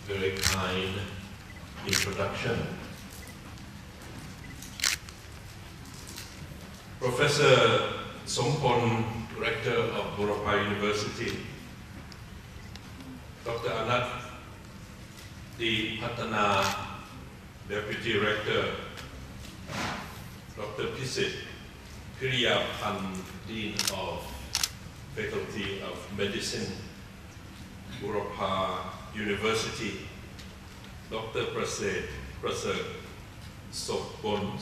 very kind introduction. Professor Sompon, Rector of Burapha University, Dr. Anat Di Patana, Deputy Rector, Dr. Dusit, Dean of Faculty of Medicine, Burapha University, Dr. Professor Sompon,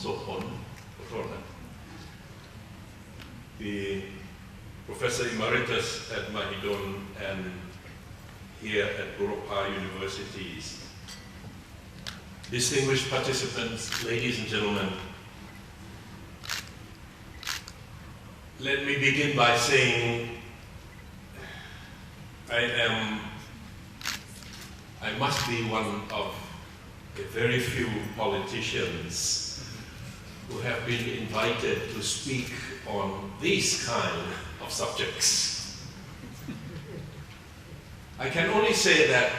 the Professor Emeritus at Mahidol and here at Burapha Universities, distinguished participants, ladies and gentlemen, let me begin by saying I must be one of the very few politicians who have been invited to speak on these kind of subjects. I can only say that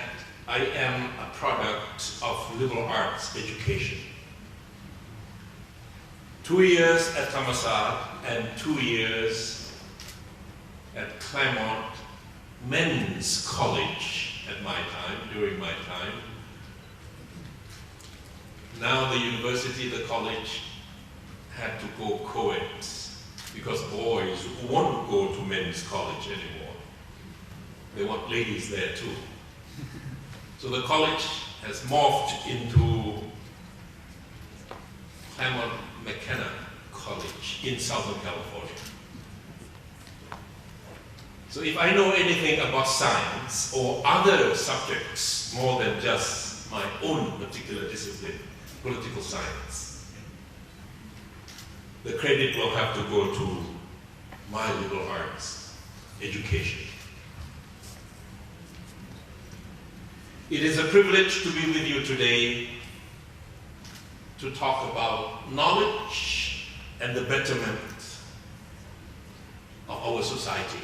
I am a product of liberal arts education. 2 years at Thammasat and 2 years at Claremont Men's College at my time, during my time. Now the university, the college, had to go co-ed because boys won't go to men's college anymore. They want ladies there too. So the college has morphed into Claremont McKenna College in Southern California. So if I know anything about science or other subjects more than just my own particular discipline, political science, the credit will have to go to my liberal arts education. It is a privilege to be with you today to talk about knowledge and the betterment of our society.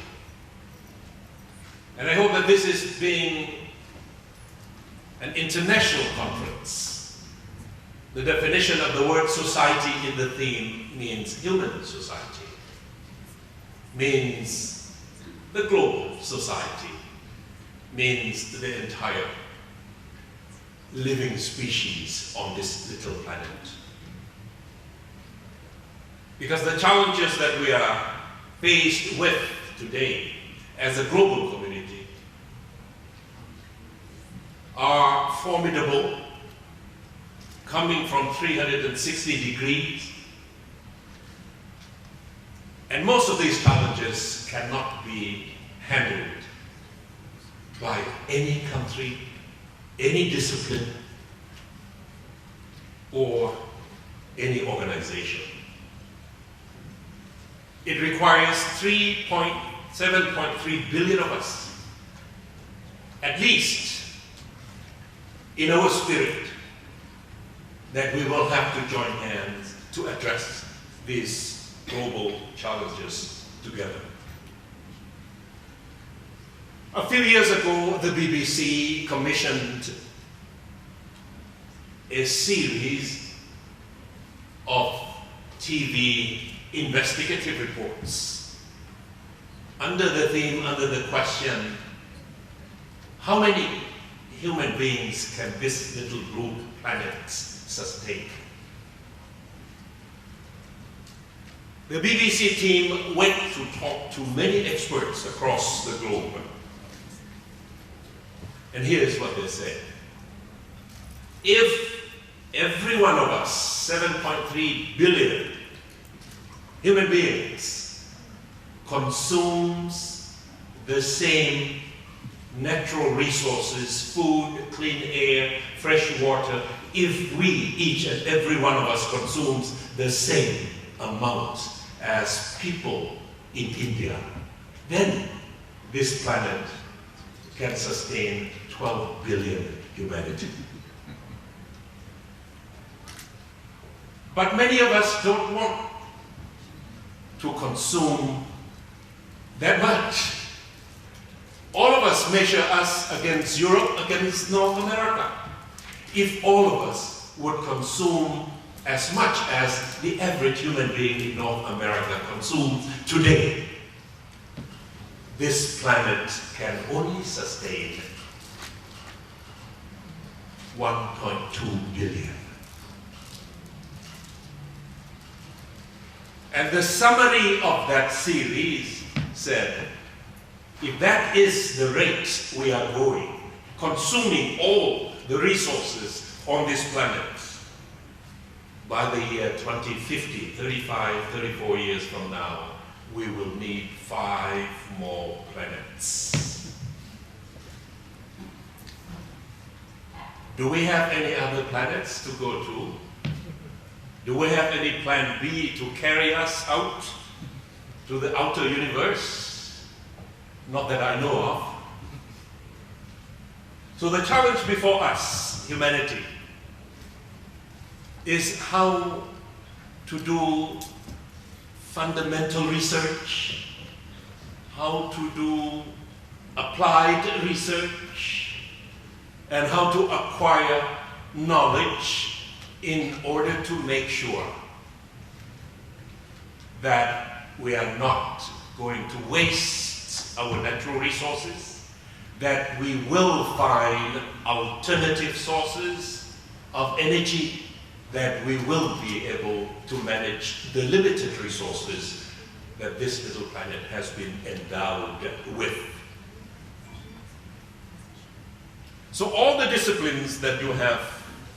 And I hope that this is being an international conference. The definition of the word society in the theme means human society, means the global society, means the entire living species on this little planet. Because the challenges that we are faced with today as a global community are formidable, coming from 360 degrees. And most of these challenges cannot be handled by any country, any discipline, or any organization. It requires 7.3 billion of us, at least in our spirit, that we will have to join hands to address these global challenges together. A few years ago, the BBC commissioned a series of TV investigative reports under the theme, under the question, how many human beings can this little blue planet sustain? The BBC team went to talk to many experts across the globe. And here's what they said. If every one of us, 7.3 billion human beings, consumes the same natural resources, food, clean air, fresh water, if we, each and every one of us, consumes the same amount as people in India, then this planet can sustain 12 billion humanity. But many of us don't want to consume that much All of us measure us against Europe, against North America. If all of us would consume as much as the average human being in North America consumes today, this planet can only sustain 1.2 billion. And the summary of that series said, if that is the rate we are going, consuming all the resources on this planet, by the year 2050, 35, 34 years from now, we will need 5 more planets. Do we have any other planets to go to? Do we have any plan B to carry us out to the outer universe? Not that I know of. So the challenge before us, humanity, is how to do fundamental research, how to do applied research, and how to acquire knowledge in order to make sure that we are not going to waste our natural resources, that we will find alternative sources of energy, that we will be able to manage the limited resources that this little planet has been endowed with. So all the disciplines that you have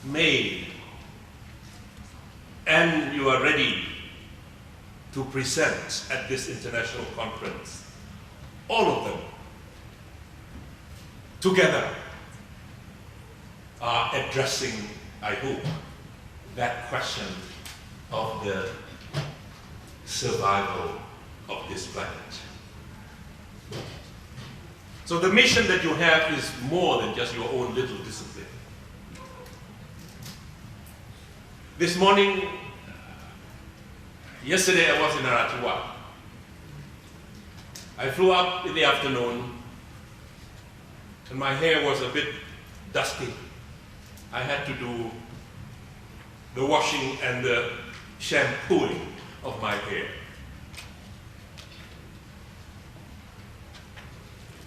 made and you are ready to present at this international conference, all of them together are addressing, I hope, that question of the survival of this planet. So the mission that you have is more than just your own little discipline. This morning, yesterday I was in Aratua. I flew up in the afternoon and my hair was a bit dusty. I had to do the washing and the shampooing of my hair.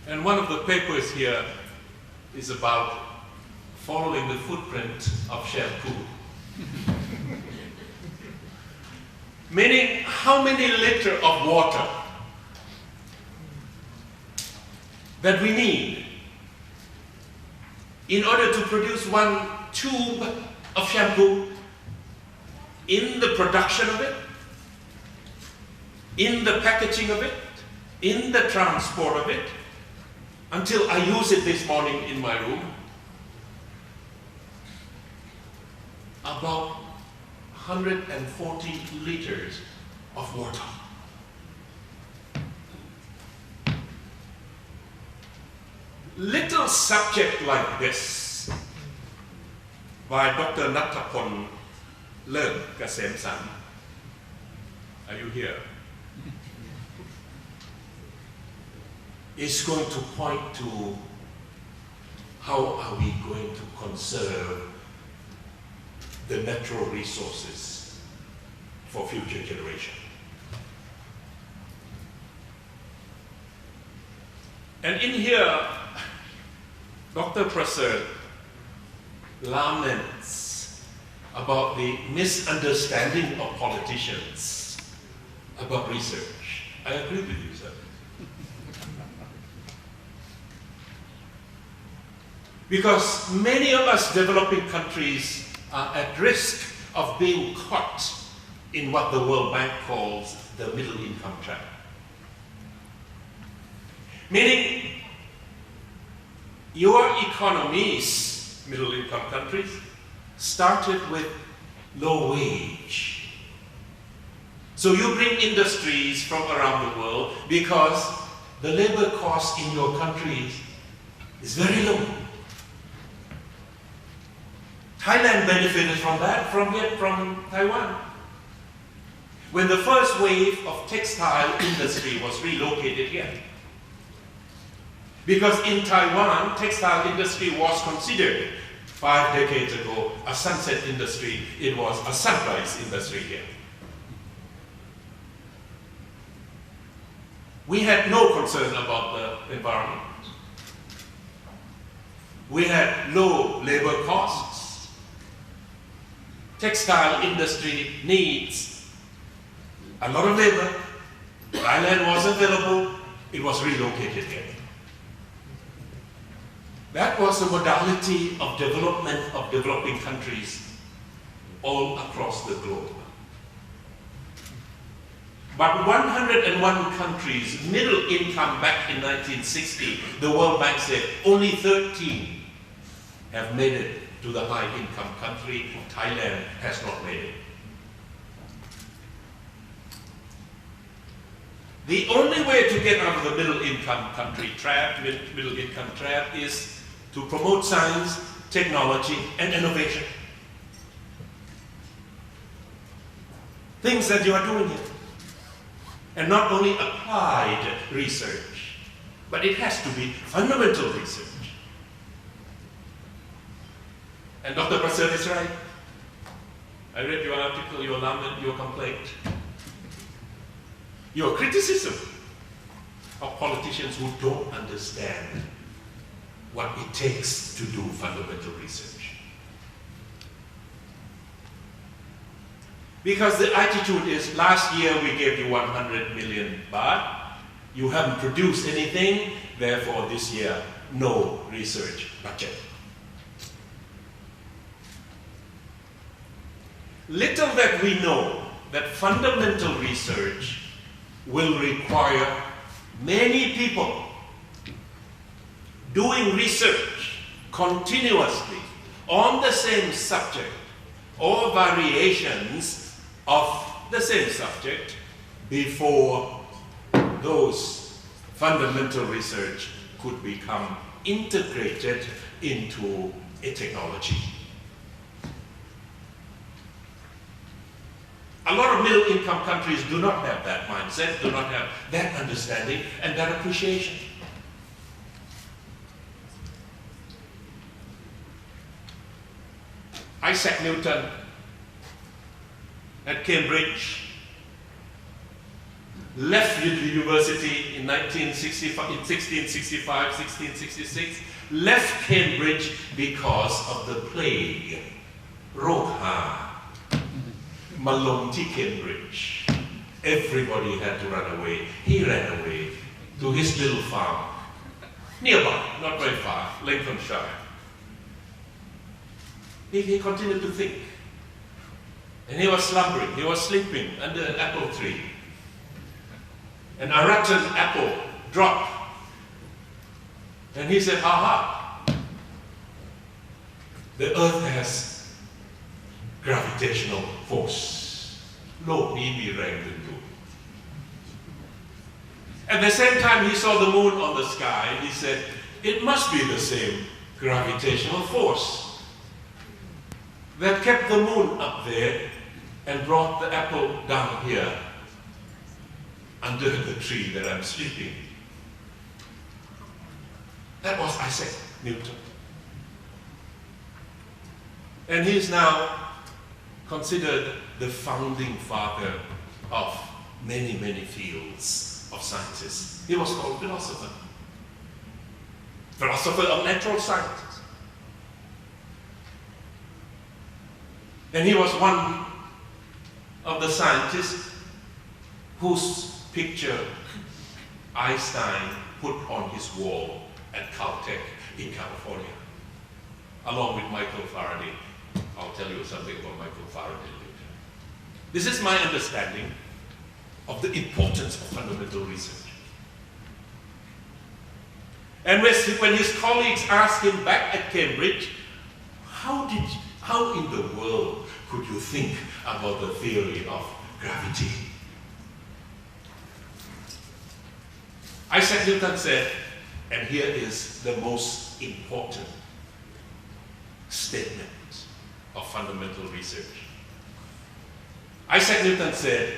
And one of the papers here is about following the footprint of shampoo. Meaning, how many liters of water that we need in order to produce 1 tube of shampoo, in the production of it, in the packaging of it, in the transport of it, until I use it this morning in my room. About 140 liters of water. Little subject like this by Dr. Nattapon Leung Kasem-san. Are you here? Is going to point to how are we going to conserve the natural resources for future generations. And in here, Dr. Prasad laments about the misunderstanding of politicians about research. I agree with you, sir. Because many of us developing countries are at risk of being caught in what the World Bank calls the middle income trap. Meaning, your economies, middle income countries, started with low wage. So you bring industries from around the world because the labor cost in your countries is very low. Thailand benefited from that, from Taiwan. When the first wave of textile industry was relocated here, Because in Taiwan, textile industry was considered 5 decades ago a sunset industry. It was a sunrise industry here. We had no concern about the environment. We had low labor costs. Textile industry needs a lot of labor. Thailand was available. It was relocated here. That was the modality of development of developing countries all across the globe. But 101 countries, middle income back in 1960, the World Bank said only 13 have made it to the high income country. Thailand has not made it. The only way to get out of the middle income country trap, middle income trap, is to promote science, technology, and innovation. Things that you are doing here. And not only applied research, but it has to be fundamental research. And Dr. Prasad is right. I read your article, your lament, your complaint, your criticism of politicians who don't understand what it takes to do fundamental research. Because the attitude is, last year we gave you 100 million baht, you haven't produced anything, therefore this year, no research budget. Little that we know that fundamental research will require many people doing research continuously on the same subject or variations of the same subject before those fundamental research could become integrated into a technology. A lot of middle-income countries do not have that mindset, do not have that understanding and that appreciation. Isaac Newton at Cambridge left the university in 1665, 1666, left Cambridge because of the plague, Rokha, Malomti Cambridge. Everybody had to run away. He ran away to his little farm, nearby, not very far, Lincolnshire. He continued to think. And he was slumbering, he was sleeping under an apple tree. And a rotten apple dropped. And he said, aha, the earth has gravitational force. Lok ni mi rang den du. At the same time he saw the moon on the sky and he said, it must be the same gravitational force that kept the moon up there and brought the apple down here under the tree that I'm sleeping. That was Isaac Newton. And he's now considered the founding father of many, many fields of sciences. He was called philosopher. Philosopher of natural sciences. And he was one of the scientists whose picture Einstein put on his wall at Caltech in California, along with Michael Faraday. I'll tell you something about Michael Faraday later. This is my understanding of the importance of fundamental research. And when his colleagues asked him back at Cambridge, how in the world could you think about the theory of gravity? Isaac Newton said, and here is the most important statement of fundamental research. Isaac Newton said,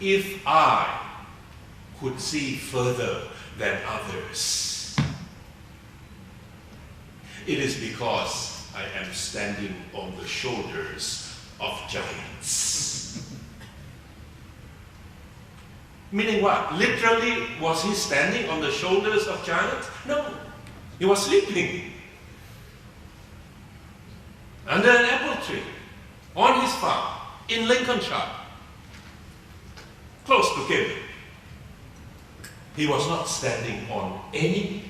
if I could see further than others, It is because I am standing on the shoulders of giants. Meaning what? Literally, was he standing on the shoulders of giants? No, he was sleeping under an apple tree on his farm in Lincolnshire, close to Cambridge. He was not standing on any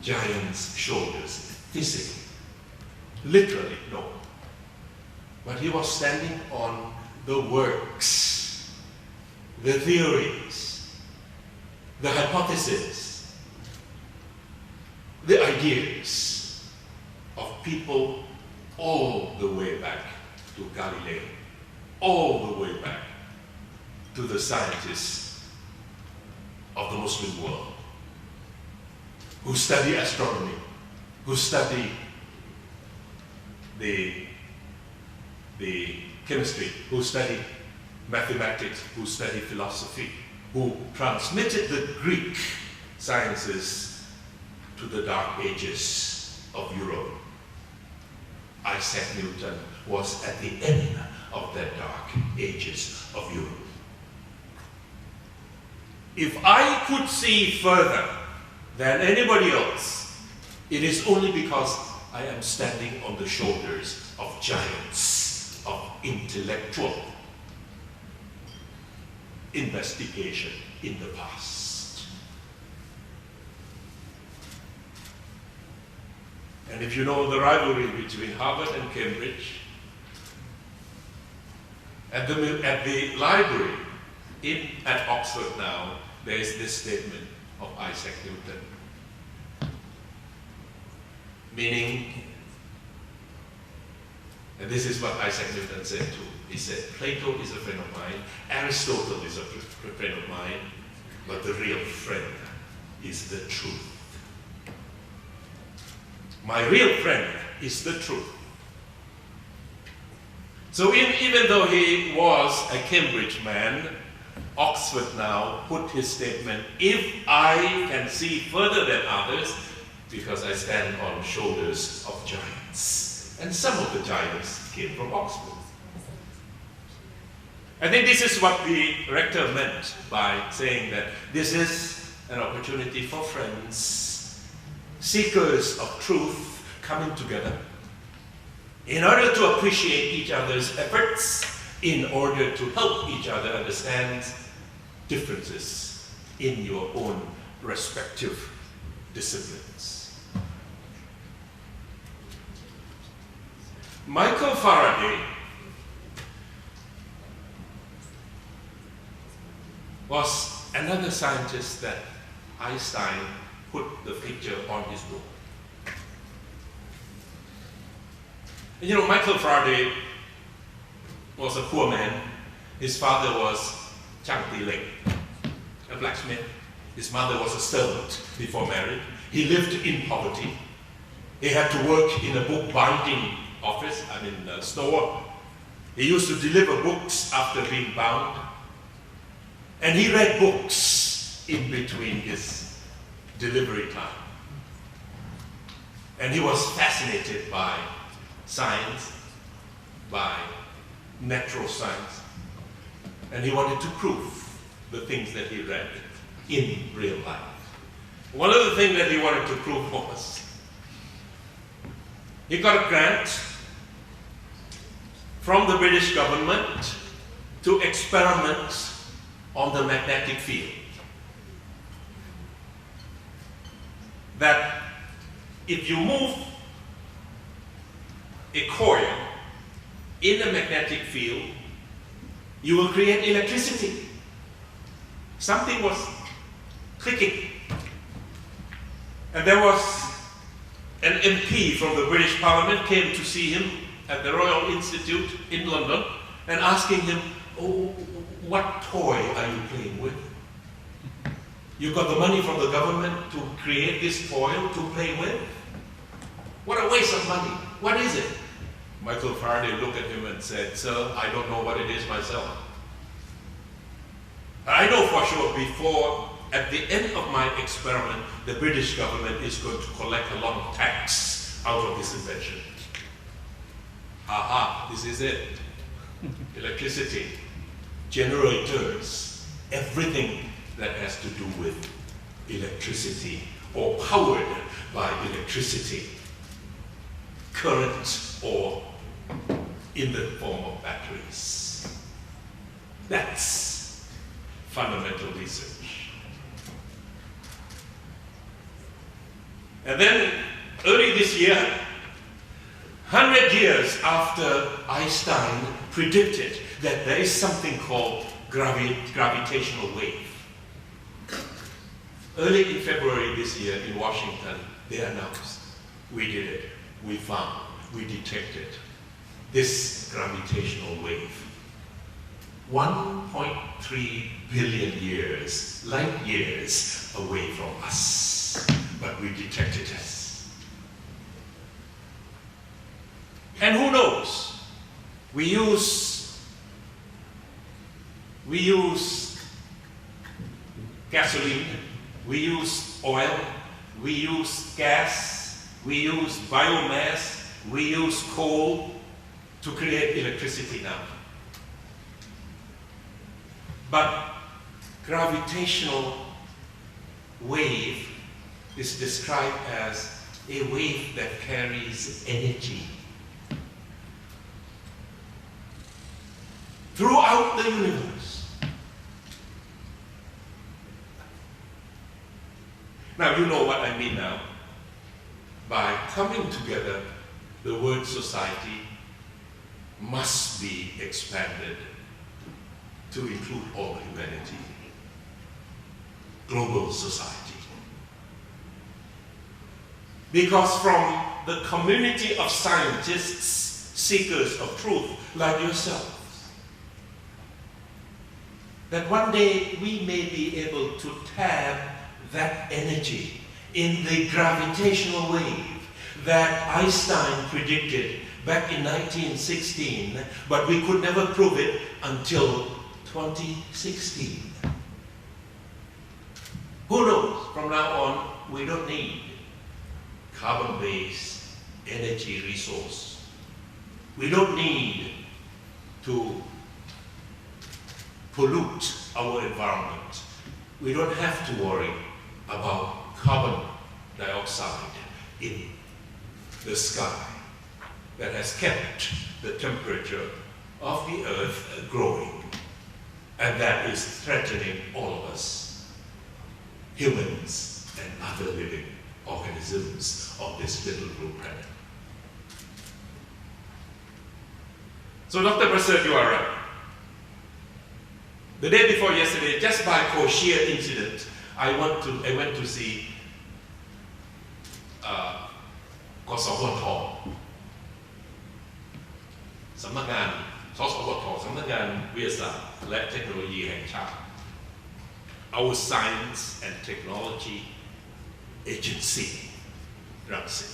giant's shoulders physically, literally, no. But he was standing on the works, the theories, the hypotheses, the ideas of people all the way back to Galileo, all the way back to the scientists of the Muslim world who study astronomy, who study the chemistry, who study mathematics, who study philosophy, who transmitted the Greek sciences to the dark ages of Europe. Isaac Newton was at the end of that dark ages of Europe. If I could see further than anybody else, it is only because I am standing on the shoulders of giants of intellectual investigation in the past. And if you know the rivalry between Harvard and Cambridge, at the library at Oxford now, there is this statement of Isaac Newton, meaning, and this is what Isaac Newton said too. He said, Plato is a friend of mine, Aristotle is a friend of mine, but the real friend is the truth. My real friend is the truth. So even though he was a Cambridge man, Oxford now put his statement, if I can see further than others, because I stand on shoulders of giants. And some of the giants came from Oxford. I think this is what the rector meant by saying that this is an opportunity for friends, seekers of truth coming together in order to appreciate each other's efforts, in order to help each other understand differences in your own respective disciplines. Michael Faraday was another scientist that Einstein put the picture on his book. And you know, Michael Faraday was a poor man. His father was Chang Ti-Lek, a blacksmith. His mother was a servant before marriage. He lived in poverty. He had to work in a bookbinding office, store. He used to deliver books after being bound. And he read books in between his delivery time. And he was fascinated by science, by natural science. And he wanted to prove the things that he read in real life. One of the things that he wanted to prove was, he got a grant from the British government to experiment on the magnetic field. That if you move a coil in a magnetic field, you will create electricity. Something was clicking. And there was an MP from the British Parliament came to see him at the Royal Institute in London and asking him, oh, what toy are you playing with? You got the money from the government to create this toy to play with? What a waste of money. What is it? Michael Faraday looked at him and said, sir, I don't know what it is myself. I know for sure before, at the end of my experiment, the British government is going to collect a lot of tax out of this invention. Aha, this is it. Electricity, generators, everything that has to do with electricity or powered by electricity, current or in the form of batteries. That's fundamental research. And then early this year, 100 years after Einstein predicted that there is something called gravitational wave. Early in February this year in Washington, they announced, we did it, we found, we detected this gravitational wave. 1.3 billion years, light years away from us, but we detected it. And who knows? We use gasoline, we use oil, we use gas, we use biomass, we use coal to create electricity now. But gravitational wave is described as a wave that carries energy throughout the universe. Now you know what I mean now. By coming together, the word society must be expanded to include all humanity. Global society. Because from the community of scientists, seekers of truth, like yourselves, that one day we may be able to tap that energy in the gravitational wave that Einstein predicted back in 1916, but we could never prove it until 2016. Who knows? From now on, we don't need carbon-based energy resource. We don't need to pollute our environment. We don't have to worry about carbon dioxide in the sky that has kept the temperature of the earth growing, and that is threatening all of us, humans and other living organisms of this little blue planet. So Dr. Prasad, you are right. The day before yesterday, just by sheer incident, I went to seeกสวท.สำนักงานสสวท.สำนักงานวิทยาศาสตร์และเทคโนโลยีแห่งชาติ Our Science and Technology Agency, Dusit.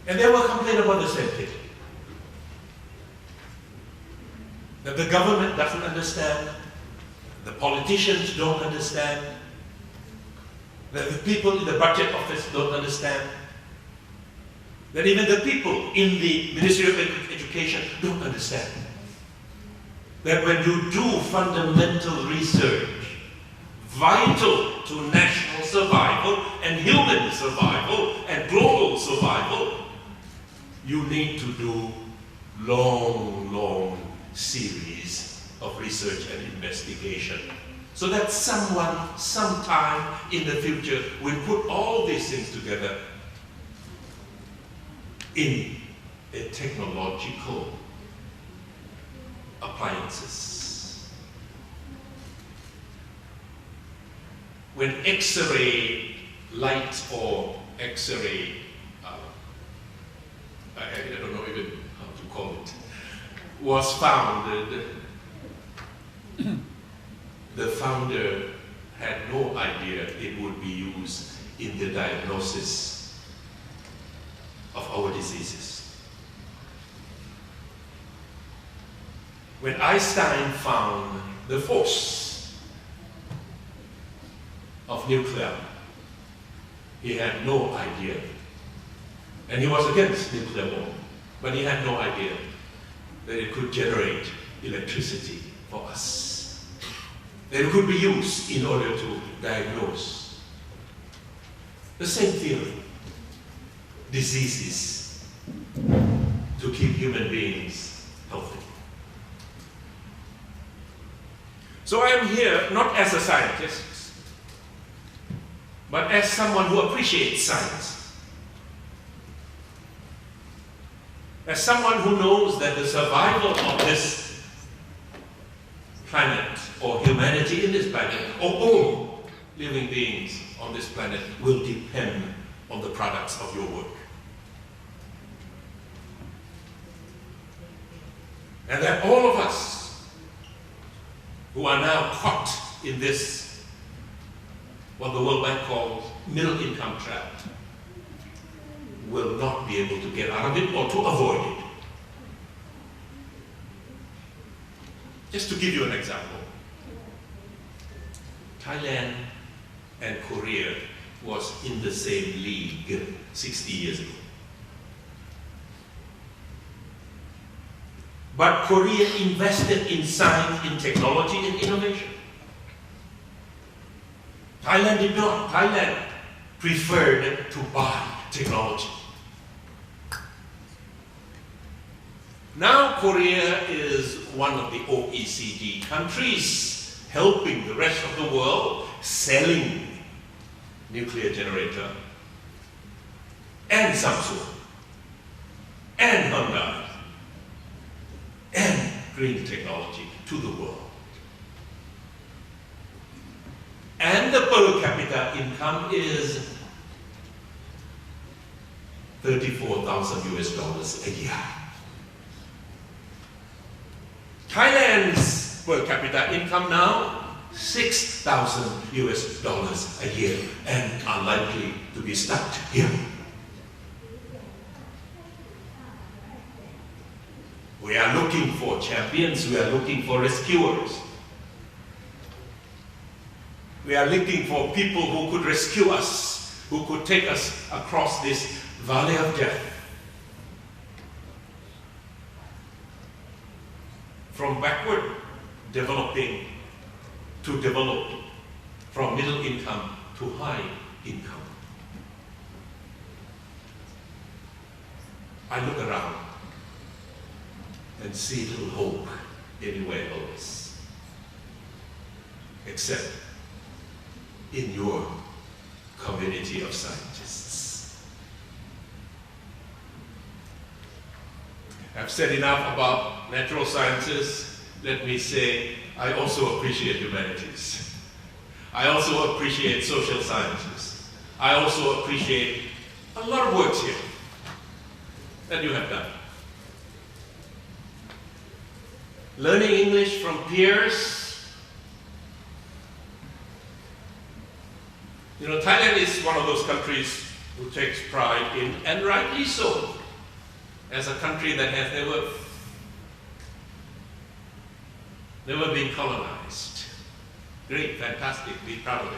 And they were complaining about the same thing. That the government doesn't understand, the politicians don't understand, that the people in the budget office don't understand, that even the people in the Ministry of Education don't understand. That when you do fundamental research, vital to national survival and human survival and global survival, you need to do long series of research and investigation, so that someone, sometime in the future, will put all these things together in a technological appliances. When X-ray light or X-ray, I don't know even how to call it, was founded, the founder had no idea it would be used in the diagnosis of our diseases. When Einstein found the force of nuclear He had no idea. And he was against nuclear war, but he had no idea that it could generate electricity for us, that it could be used in order to diagnose. The same theory. Diseases to keep human beings healthy. So I am here not as a scientist, but as someone who appreciates science. As someone who knows that the survival of this planet, or humanity in this planet, or all living beings on this planet will depend on the products of your work. And that all of us who are now caught in this, what the World Bank calls middle income trap, will not be able to get out of it or to avoid it. Just to give you an example, Thailand and Korea was in the same league 60 years ago. But Korea invested in science, in technology, and innovation. Thailand did not. Thailand preferred to buy technology. Now Korea is one of the OECD countries helping the rest of the world selling nuclear generator and Samsung and Honda and green technology to the world. And the per capita income is $34,000 a year. Thailand's per capita income now, $6,000 a year, and unlikely to be stuck here. We are looking for champions, we are looking for rescuers. We are looking for people who could rescue us, who could take us across this valley of death. From backward developing to developed, from middle income to high income. I look around and see little hope anywhere else, except in your community of scientists. I've said enough about natural sciences. Let me say, I also appreciate humanities. I also appreciate social sciences. I also appreciate a lot of works here that you have done. Learning English from peers. You know, Thailand is one of those countries who takes pride in, and rightly so, as a country that has never been colonized. Great, fantastic, be proud of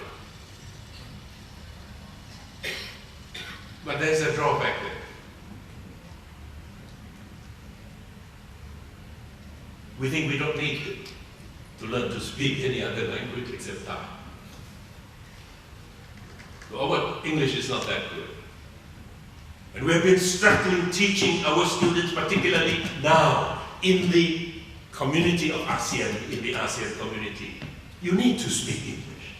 it. But there's a drawback there. We think we don't need to learn to speak any other language except Thai. Our English is not that good. And we have been struggling teaching our students, particularly now in the community of ASEAN, in the ASEAN community. You need to speak English.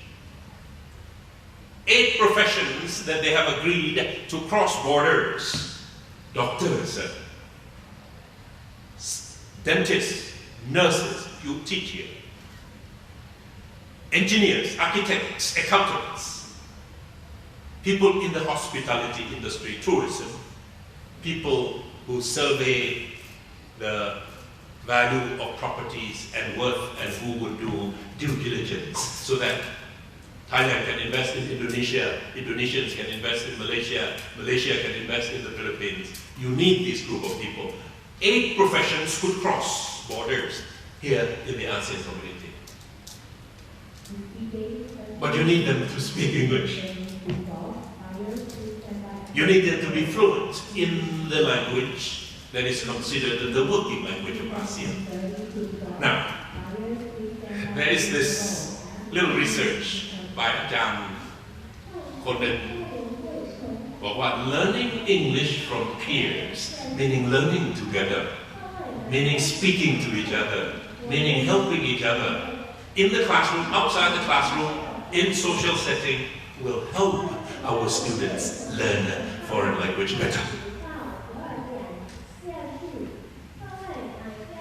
8 professions that they have agreed to cross borders. Doctors, dentists, nurses, you teach here. Engineers, architects, accountants. People in the hospitality industry, tourism, people who survey the value of properties and worth, and who would do due diligence so that Thailand can invest in Indonesia, Indonesians can invest in Malaysia, Malaysia can invest in the Philippines. You need this group of people. 8 professions could cross borders here in the ASEAN community. But you need them to speak English. You need them to be fluent in the language that is considered the working language of ASEAN. Now, there is this little research by Ajahn Konden, about learning English from peers, meaning learning together, meaning speaking to each other, meaning helping each other in the classroom, outside the classroom, in social setting, will help our students learn foreign language better.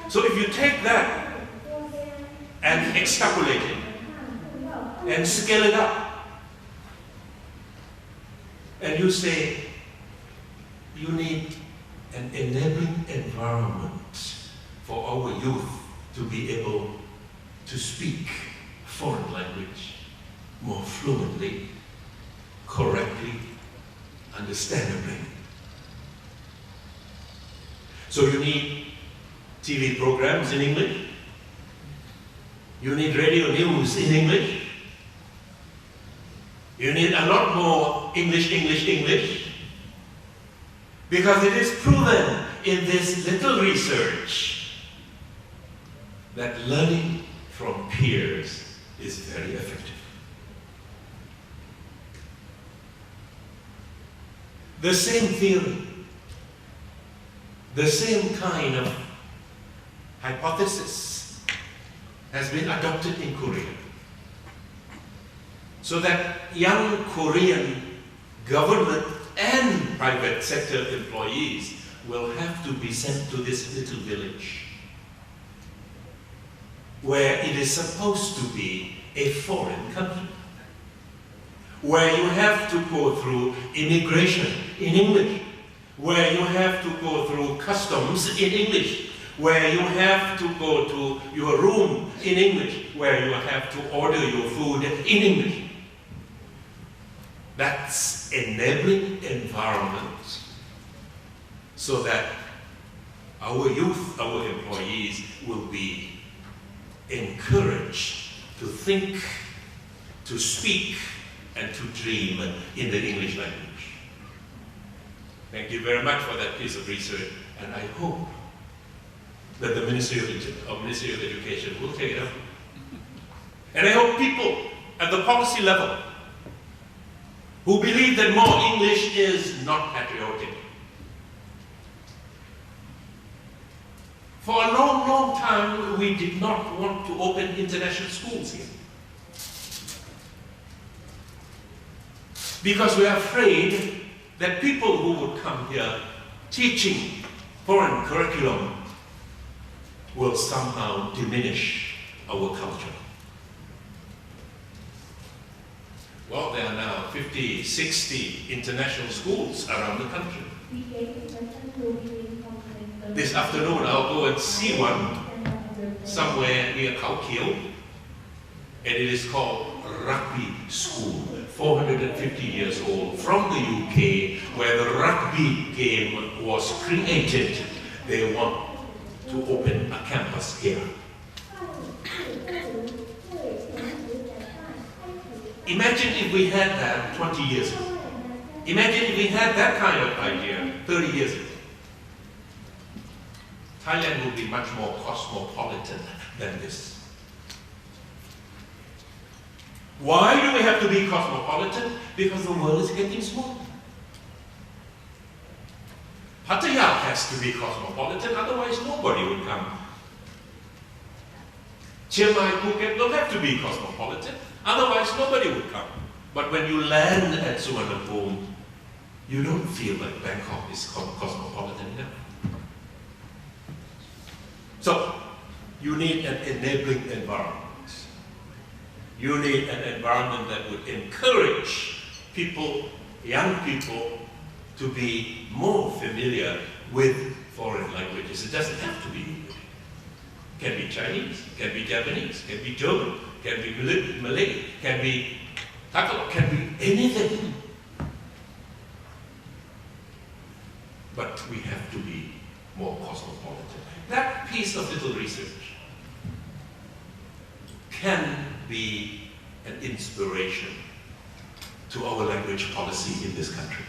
So if you take that and extrapolate it and scale it up, and you say you need an enabling environment for our youth to be able to speak foreign language more fluently, correctly, understandably. So you need TV programs in English. You need radio news in English. You need a lot more English, English, English. Because it is proven in this little research that learning from peers is very effective. The same theory, the same kind of hypothesis has been adopted in Korea. So that young Korean government and private sector employees will have to be sent to this little village where it is supposed to be a foreign country, where you have to go through immigration in English, where you have to go through customs in English, where you have to go to your room in English, where you have to order your food in English. That's enabling environment so that our youth, our employees will be encouraged to think, to speak, and to dream in the English language. Thank you very much for that piece of research, and I hope that the Ministry of Education will take it up. And I hope people at the policy level who believe that more English is not patriotic. For a long, long time, we did not want to open international schools here, because we are afraid that people who would come here teaching foreign curriculum will somehow diminish our culture. Well, there are now 50, 60 international schools around the country. This afternoon, I'll go and see one somewhere near Khao Kieu, and it is called Rugby School, 450 years old, from the UK, where the rugby game was created. They want to open a campus here. Imagine if we had that 20 years ago. Imagine if we had that kind of idea 30 years ago. Thailand would be much more cosmopolitan than this. Why do we have to be cosmopolitan? Because the world is getting smaller. Pattaya has to be cosmopolitan, otherwise nobody would come. Chiang Mai, Phuket don't have to be cosmopolitan, otherwise nobody would come. But when you land at Suvarnabhumi, you don't feel like Bangkok is cosmopolitan enough. So, you need an enabling environment. You need an environment that would encourage people, young people, to be more familiar with foreign languages. It doesn't have to be English. It can be Chinese, can be Japanese, can be German, can be Malay, can be Tagalog, can be anything. But we have to be more cosmopolitan. That piece of little research can be an inspiration to our language policy in this country.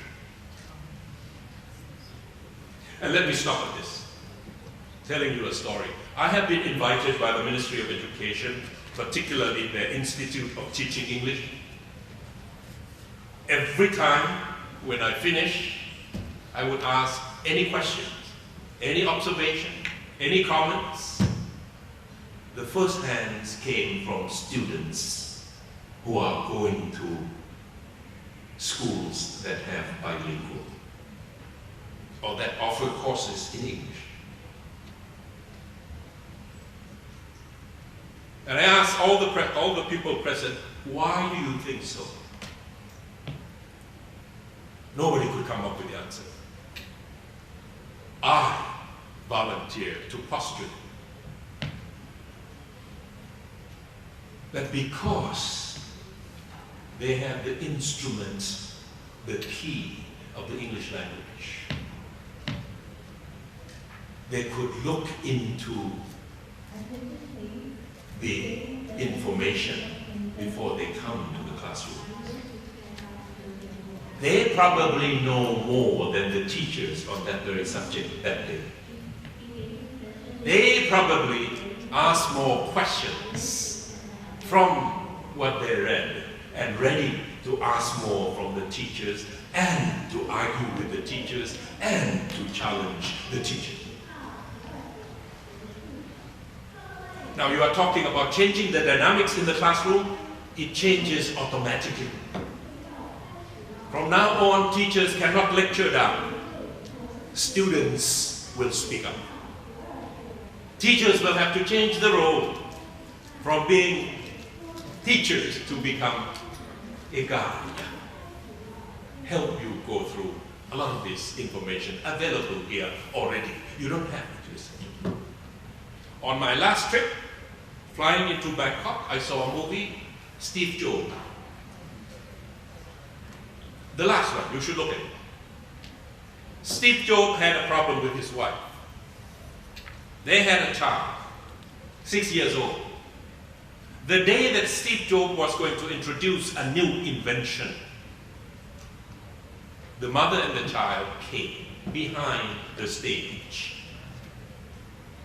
And let me stop at this, telling you a story. I have been invited by the Ministry of Education, particularly their Institute of Teaching English. Every time when I finish, I would ask any questions, any observation, any comments. The first hands came from students who are going to schools that have bilingual or that offer courses in English. And I asked all the people present, why do you think so? Nobody could come up with the answer. I volunteered to postulate that because they have the instrument, the key of the English language, they could look into the information before they come to the classroom. They probably know more than the teachers on that very subject that day. They probably ask more questions from what they read and ready to ask more from the teachers and to argue with the teachers and to challenge the teachers. Now you are talking about changing the dynamics in the classroom. It changes automatically. From now on, teachers cannot lecture down. Students will speak up. Teachers will have to change the role from being teachers to become a guide. Help you go through a lot of this information available here already. You don't have to listen. On my last trip, flying into Bangkok, I saw a movie, Steve Jobs. The last one, you should look at it. Steve Jobs had a problem with his wife. They had a child, 6 years old. The day that Steve Jobs was going to introduce a new invention, the mother and the child came behind the stage.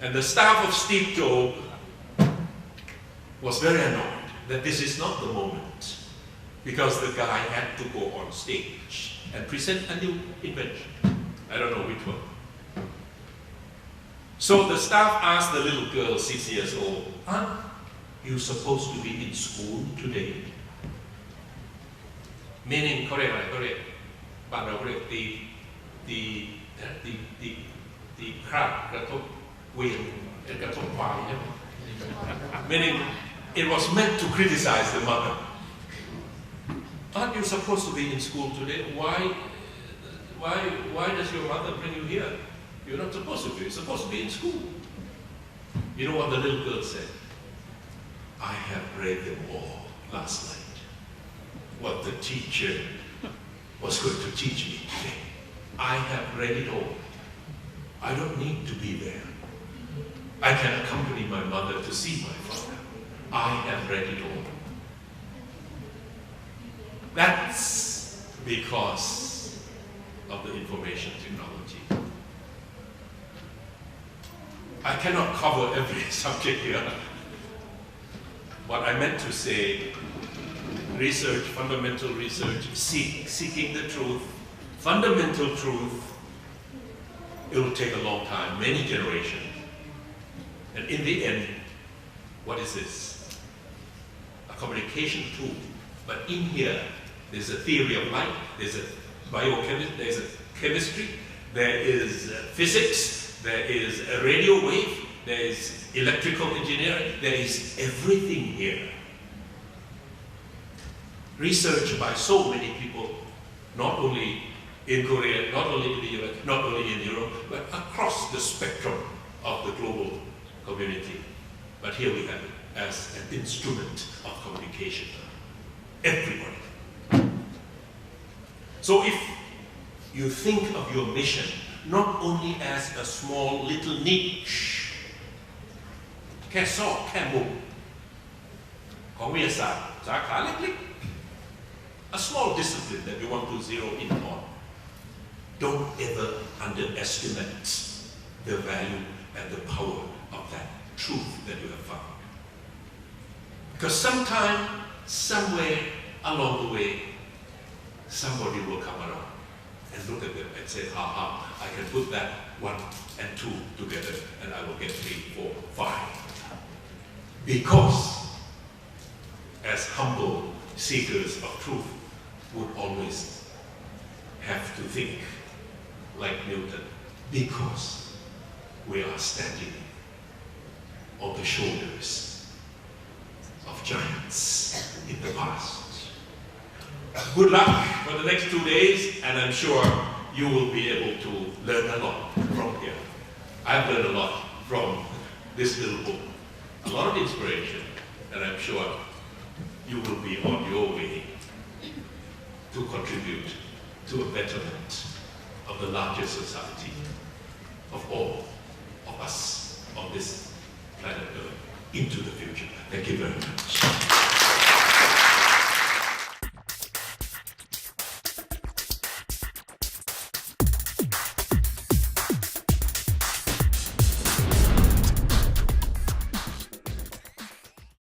And the staff of Steve Jobs was very annoyed that this is not the moment, because the guy had to go on stage and present a new invention. I don't know which one. So the staff asked the little girl, 6 years old, "Aren't you supposed to be in school today?" Meaning, correct. But the crab, meaning it was meant to criticize the mother. Aren't you supposed to be in school today? Why does your mother bring you here? You're not supposed to be. You're supposed to be in school. You know what the little girl said? I have read them all last night. What the teacher was going to teach me today. I have read it all. I don't need to be there. I can accompany my mother to see my father. I have read it all. That's because of the information technology. I cannot cover every subject here. What I meant to say, research, fundamental research, seeking the truth, fundamental truth, it will take a long time, many generations. And in the end, what is this? A communication tool. But in here, there's a theory of light, there's a biochemistry, there's a chemistry, there is physics, there is a radio wave, there is electrical engineering, there is everything here. Research by so many people, not only in Korea, not only in the US, not only in Europe, but across the spectrum of the global community. But here we have it as an instrument of communication. Everybody. So if you think of your mission not only as a small little niche, แค่ซอกแค่มุมของวิทยาศาสตร์สาขาเล็กๆ a small discipline that you want to zero in on, don't ever underestimate the value and the power of that truth that you have found. Because sometime, somewhere along the way, somebody will come around and look at them and say, ha, I can put that 1 and 2 together and I will get 3, 4, 5. Because, as humble seekers of truth, would always have to think like Newton, because we are standing on the shoulders of giants in the past. Good luck for the next 2 days, and I'm sure you will be able to learn a lot from here. I've learned a lot from this little book, a lot of inspiration, and I'm sure you will be on your way to contribute to a betterment of the larger society of all